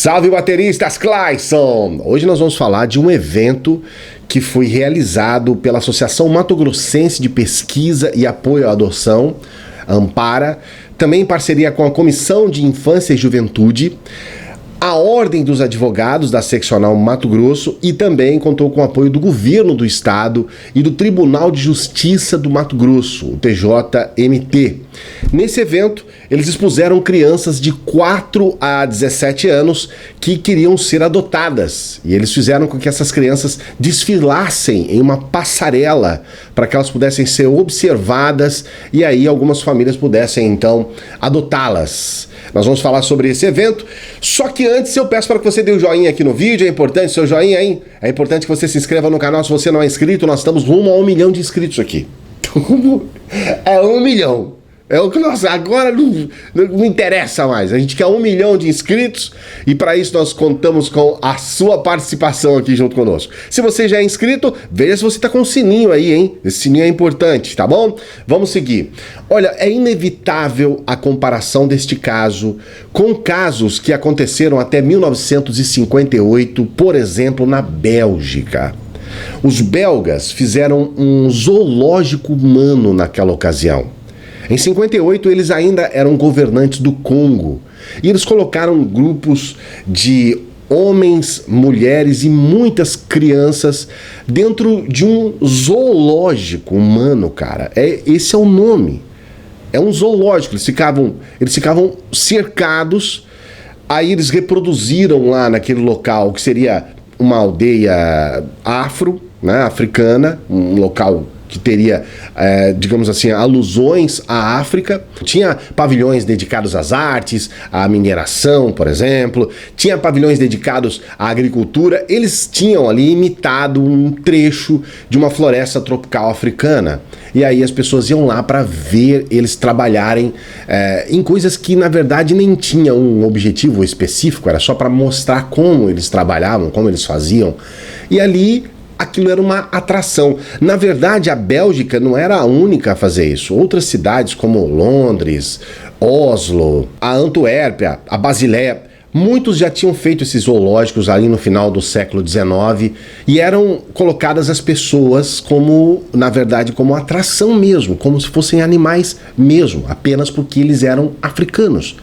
Salve bateristas, Clayson! Hoje nós vamos falar de um evento que foi realizado pela Associação Mato Grossense de Pesquisa e Apoio à Adoção, Ampara, também em parceria com a Comissão de Infância e Juventude, a Ordem dos Advogados da Seccional Mato Grosso e também contou com o apoio do Governo do Estado e do Tribunal de Justiça do Mato Grosso, o TJMT. Nesse evento, eles expuseram crianças de 4 a 17 anos que queriam ser adotadas. E eles fizeram com que essas crianças desfilassem em uma passarela para que elas pudessem ser observadas e aí algumas famílias pudessem, então, adotá-las. Nós vamos falar sobre esse evento, só que antes eu peço para que você dê o joinha aqui no vídeo, é importante seu joinha, hein? É importante que você se inscreva no canal se você não é inscrito, nós estamos rumo a 1 milhão de inscritos aqui. É 1 milhão. É o que nós agora não interessa mais. A gente quer 1 milhão de inscritos e para isso nós contamos com a sua participação aqui junto conosco. Se você já é inscrito, veja se você está com o sininho aí, hein? Esse sininho é importante, tá bom? Vamos seguir. Olha, é inevitável a comparação deste caso com casos que aconteceram até 1958, por exemplo, na Bélgica. Os belgas fizeram um zoológico humano naquela ocasião. Em 58, eles ainda eram governantes do Congo e eles colocaram grupos de homens, mulheres e muitas crianças dentro de um zoológico humano, cara. Esse é o nome. É um zoológico. Eles ficavam cercados, aí eles reproduziram lá naquele local, que seria uma aldeia africana, um local que teria, digamos assim, alusões à África. Tinha pavilhões dedicados às artes, à mineração, por exemplo. Tinha pavilhões dedicados à agricultura. Eles tinham ali imitado um trecho de uma floresta tropical africana. E aí as pessoas iam lá para ver eles trabalharem em coisas que, na verdade, nem tinham um objetivo específico. Era só para mostrar como eles trabalhavam, como eles faziam. E ali aquilo era uma atração. Na verdade, a Bélgica não era a única a fazer isso. Outras cidades como Londres, Oslo, a Antuérpia, a Basileia, muitos já tinham feito esses zoológicos ali no final do século XIX e eram colocadas as pessoas como, na verdade, como atração mesmo, como se fossem animais mesmo, apenas porque eles eram africanos,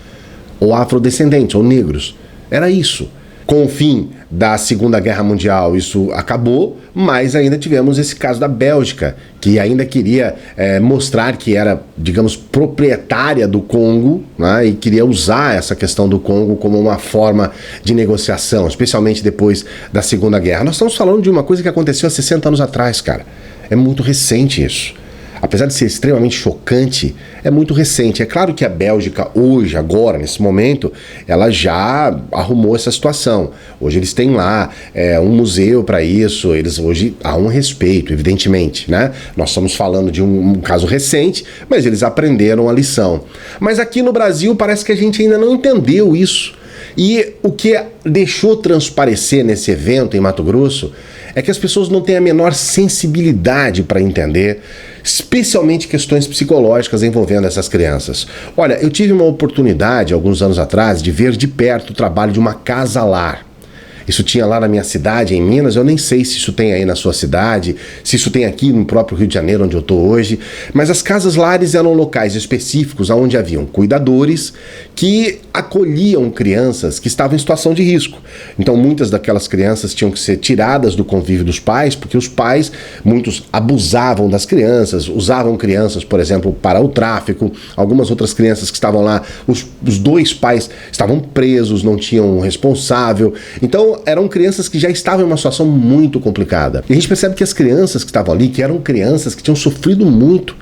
ou afrodescendentes, ou negros. Era isso. Com o fim da Segunda Guerra Mundial, isso acabou, mas ainda tivemos esse caso da Bélgica, que ainda queria mostrar que era, digamos, proprietária do Congo, né, e queria usar essa questão do Congo como uma forma de negociação, especialmente depois da Segunda Guerra. Nós estamos falando de uma coisa que aconteceu há 60 anos atrás, cara. É muito recente isso. Apesar de ser extremamente chocante, é muito recente. É claro que a Bélgica hoje, agora, nesse momento, ela já arrumou essa situação. Hoje eles têm lá um museu para isso, hoje há um respeito, evidentemente, né? Nós estamos falando de um caso recente, mas eles aprenderam a lição. Mas aqui no Brasil parece que a gente ainda não entendeu isso. E o que deixou transparecer nesse evento em Mato Grosso é que as pessoas não têm a menor sensibilidade para entender, especialmente questões psicológicas envolvendo essas crianças. Olha, eu tive uma oportunidade, alguns anos atrás, de ver de perto o trabalho de uma casa-lar. Isso tinha lá na minha cidade, em Minas, eu nem sei se isso tem aí na sua cidade, se isso tem aqui no próprio Rio de Janeiro, onde eu estou hoje, mas as casas-lares eram locais específicos onde haviam cuidadores que acolhiam crianças que estavam em situação de risco. Então muitas daquelas crianças tinham que ser tiradas do convívio dos pais, porque os pais, muitos abusavam das crianças, usavam crianças, por exemplo, para o tráfico. Algumas outras crianças que estavam lá, os dois pais estavam presos, não tinham um responsável. Então eram crianças que já estavam em uma situação muito complicada. E a gente percebe que as crianças que estavam ali, que eram crianças que tinham sofrido muito,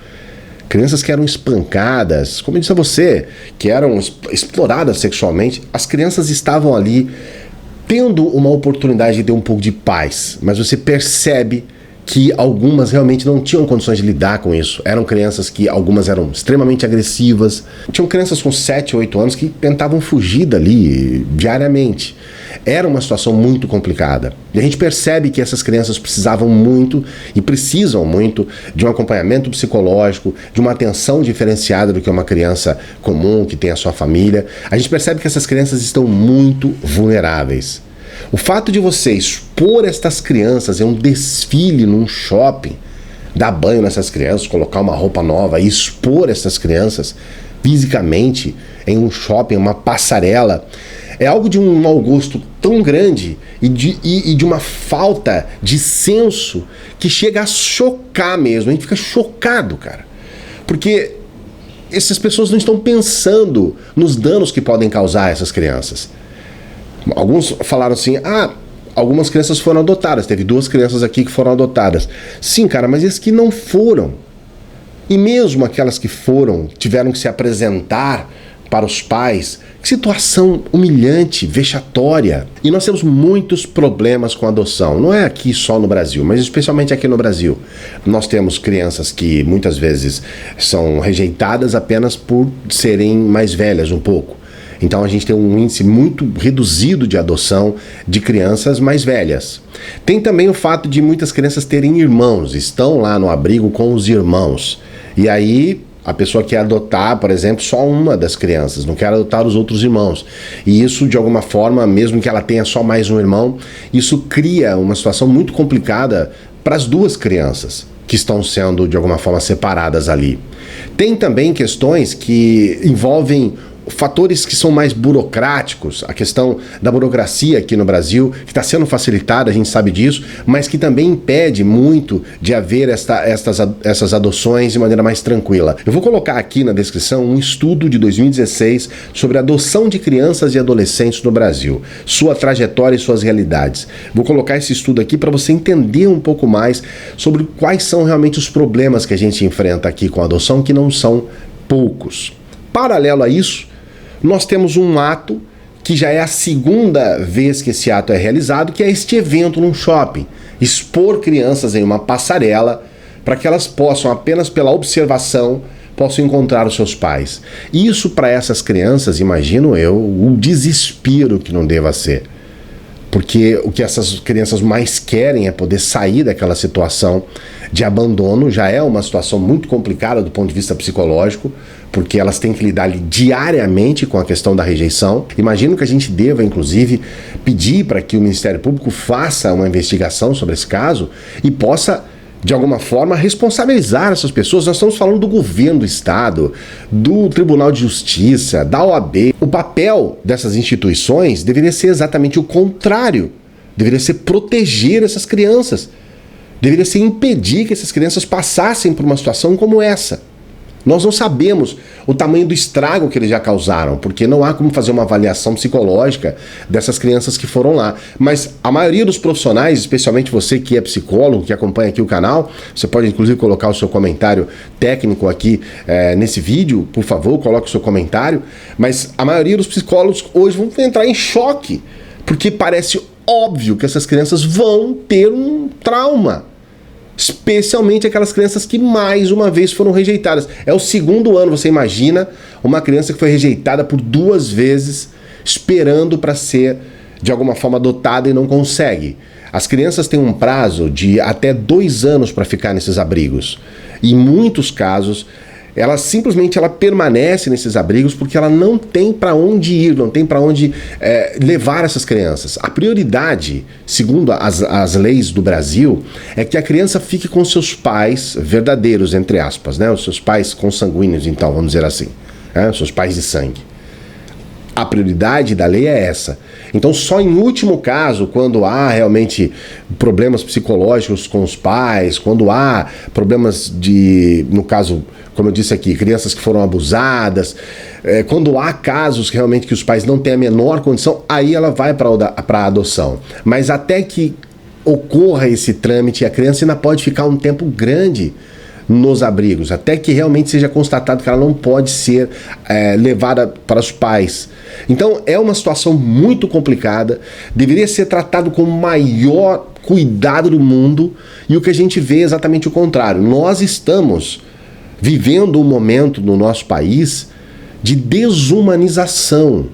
crianças que eram espancadas, como eu disse a você, que eram exploradas sexualmente, as crianças estavam ali tendo uma oportunidade de ter um pouco de paz, mas você percebe que algumas realmente não tinham condições de lidar com isso. Eram crianças que algumas eram extremamente agressivas. Tinham crianças com 7, 8 anos que tentavam fugir dali diariamente. era uma situação muito complicada. E a gente percebe que essas crianças precisavam muito e precisam muito de um acompanhamento psicológico, de uma atenção diferenciada do que uma criança comum que tem a sua família. A gente percebe que essas crianças estão muito vulneráveis. O fato de você expor estas crianças em um desfile num shopping, dar banho nessas crianças, colocar uma roupa nova e expor essas crianças fisicamente em um shopping, uma passarela, é algo de um mau gosto tão grande e de uma falta de senso que chega a chocar mesmo. A gente fica chocado, cara. Porque essas pessoas não estão pensando nos danos que podem causar a essas crianças. Alguns falaram assim, algumas crianças foram adotadas. Teve 2 crianças aqui que foram adotadas. Sim, cara, mas esses que não foram. E mesmo aquelas que foram, tiveram que se apresentar para os pais. Que situação humilhante, vexatória. E nós temos muitos problemas com adoção. Não é aqui só no Brasil, mas especialmente aqui no Brasil. Nós temos crianças que muitas vezes são rejeitadas apenas por serem mais velhas um pouco. Então a gente tem um índice muito reduzido de adoção de crianças mais velhas. Tem também o fato de muitas crianças terem irmãos, estão lá no abrigo com os irmãos. E aí a pessoa quer adotar, por exemplo, só uma das crianças, não quer adotar os outros irmãos. E isso, de alguma forma, mesmo que ela tenha só mais um irmão, isso cria uma situação muito complicada para as 2 crianças que estão sendo, de alguma forma, separadas ali. Tem também questões que envolvem fatores que são mais burocráticos, a questão da burocracia aqui no Brasil, que está sendo facilitada, a gente sabe disso, mas que também impede muito de haver essas adoções de maneira mais tranquila. Eu vou colocar aqui na descrição um estudo de 2016 sobre a adoção de crianças e adolescentes no Brasil, sua trajetória e suas realidades. Vou colocar esse estudo aqui para você entender um pouco mais sobre quais são realmente os problemas que a gente enfrenta aqui com a adoção, que não são poucos. Paralelo a isso, nós temos um ato que já é a 2ª vez que esse ato é realizado, que é este evento num shopping. Expor crianças em uma passarela para que elas possam, apenas pela observação, possam encontrar os seus pais. Isso para essas crianças, imagino eu, o desespero que não deva ser. Porque o que essas crianças mais querem é poder sair daquela situação de abandono. Já é uma situação muito complicada do ponto de vista psicológico, porque elas têm que lidar diariamente com a questão da rejeição. Imagino que a gente deva, inclusive, pedir para que o Ministério Público faça uma investigação sobre esse caso e possa, de alguma forma, responsabilizar essas pessoas. Nós estamos falando do governo do Estado, do Tribunal de Justiça, da OAB. O papel dessas instituições deveria ser exatamente o contrário. Deveria ser proteger essas crianças. Deveria ser impedir que essas crianças passassem por uma situação como essa. Nós não sabemos o tamanho do estrago que eles já causaram, porque não há como fazer uma avaliação psicológica dessas crianças que foram lá. Mas a maioria dos profissionais, especialmente você que é psicólogo, que acompanha aqui o canal, você pode inclusive colocar o seu comentário técnico aqui nesse vídeo, por favor, coloque o seu comentário. Mas a maioria dos psicólogos hoje vão entrar em choque, porque parece óbvio que essas crianças vão ter um trauma. Especialmente aquelas crianças que mais uma vez foram rejeitadas. É o 2º ano, você imagina uma criança que foi rejeitada por 2 vezes, esperando para ser de alguma forma adotada e não consegue. As crianças têm um prazo de até 2 anos para ficar nesses abrigos. E em muitos casos, ela simplesmente permanece nesses abrigos porque ela não tem para onde ir, não tem para onde levar essas crianças. A prioridade, segundo as leis do Brasil, é que a criança fique com seus pais verdadeiros, entre aspas, né? Os seus pais consanguíneos, então, vamos dizer assim, né? Os seus pais de sangue. A prioridade da lei é essa. Então, só em último caso, quando há realmente problemas psicológicos com os pais, quando há problemas no caso, como eu disse aqui, crianças que foram abusadas, quando há casos que realmente que os pais não têm a menor condição, aí ela vai para a adoção. Mas até que ocorra esse trâmite, a criança ainda pode ficar um tempo grande nos abrigos, até que realmente seja constatado que ela não pode ser levada para os pais. Então é uma situação muito complicada, deveria ser tratado com o maior cuidado do mundo, e o que a gente vê é exatamente o contrário. Nós estamos vivendo um momento no nosso país de desumanização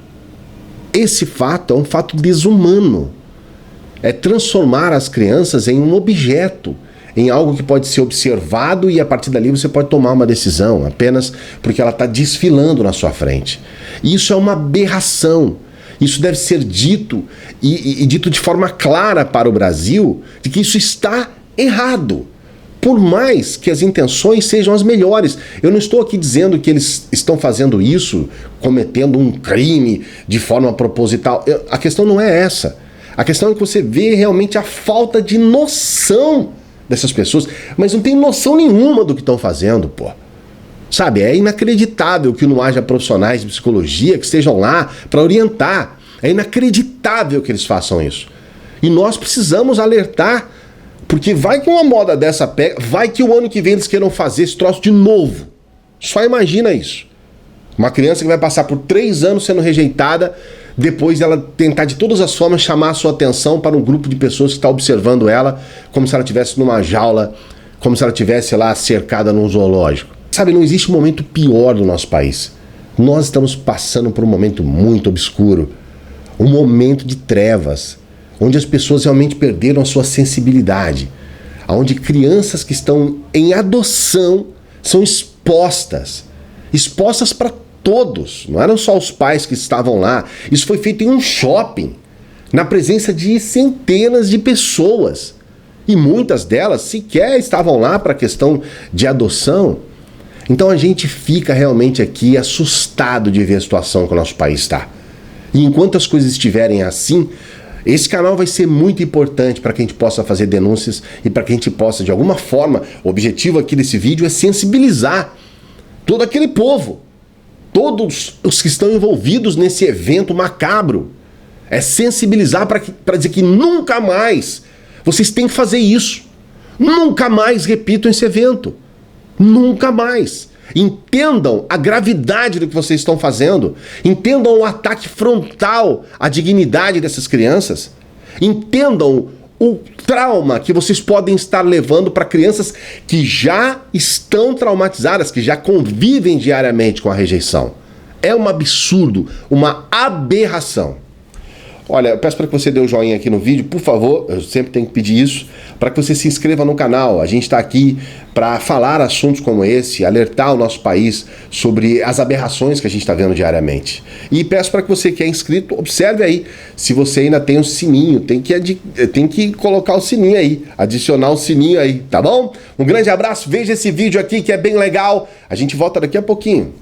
Esse fato é um fato desumano. É transformar as crianças em um objeto, em algo que pode ser observado e a partir dali você pode tomar uma decisão, apenas porque ela está desfilando na sua frente. E isso é uma aberração. Isso deve ser dito e dito de forma clara para o Brasil, de que isso está errado. Por mais que as intenções sejam as melhores. Eu não estou aqui dizendo que eles estão fazendo isso, cometendo um crime de forma proposital. A questão não é essa. A questão é que você vê realmente a falta de noção dessas pessoas, mas não tem noção nenhuma do que estão fazendo, pô. Sabe, é inacreditável que não haja profissionais de psicologia que estejam lá para orientar. É inacreditável que eles façam isso. E nós precisamos alertar, porque vai que uma moda dessa pega, vai que o ano que vem eles queiram fazer esse troço de novo. Só imagina isso. Uma criança que vai passar por 3 anos sendo rejeitada, depois ela tentar de todas as formas chamar a sua atenção para um grupo de pessoas que está observando ela como se ela estivesse numa jaula, como se ela estivesse lá cercada num zoológico. Sabe, não existe um momento pior do nosso país. Nós estamos passando por um momento muito obscuro, um momento de trevas, onde as pessoas realmente perderam a sua sensibilidade, onde crianças que estão em adoção são expostas para todos, não eram só os pais que estavam lá. Isso foi feito em um shopping, na presença de centenas de pessoas, e muitas delas sequer estavam lá para a questão de adoção. Então a gente fica realmente aqui assustado de ver a situação que o nosso país está. E enquanto as coisas estiverem assim, esse canal vai ser muito importante para que a gente possa fazer denúncias e para que a gente possa, de alguma forma, o objetivo aqui desse vídeo é sensibilizar todo aquele povo, todos os que estão envolvidos nesse evento macabro. É sensibilizar para dizer que nunca mais vocês têm que fazer isso. Nunca mais repitam esse evento. Nunca mais. Entendam a gravidade do que vocês estão fazendo. Entendam o ataque frontal à dignidade dessas crianças. Entendam o trauma que vocês podem estar levando para crianças que já estão traumatizadas, que já convivem diariamente com a rejeição. É um absurdo, uma aberração. Olha, eu peço para que você dê um joinha aqui no vídeo, por favor, eu sempre tenho que pedir isso, para que você se inscreva no canal. A gente está aqui para falar assuntos como esse, alertar o nosso país sobre as aberrações que a gente está vendo diariamente. E peço para que você que é inscrito, observe aí se você ainda tem o sininho, tem que colocar o sininho aí, adicionar o sininho aí, tá bom? Um grande abraço, veja esse vídeo aqui que é bem legal, a gente volta daqui a pouquinho.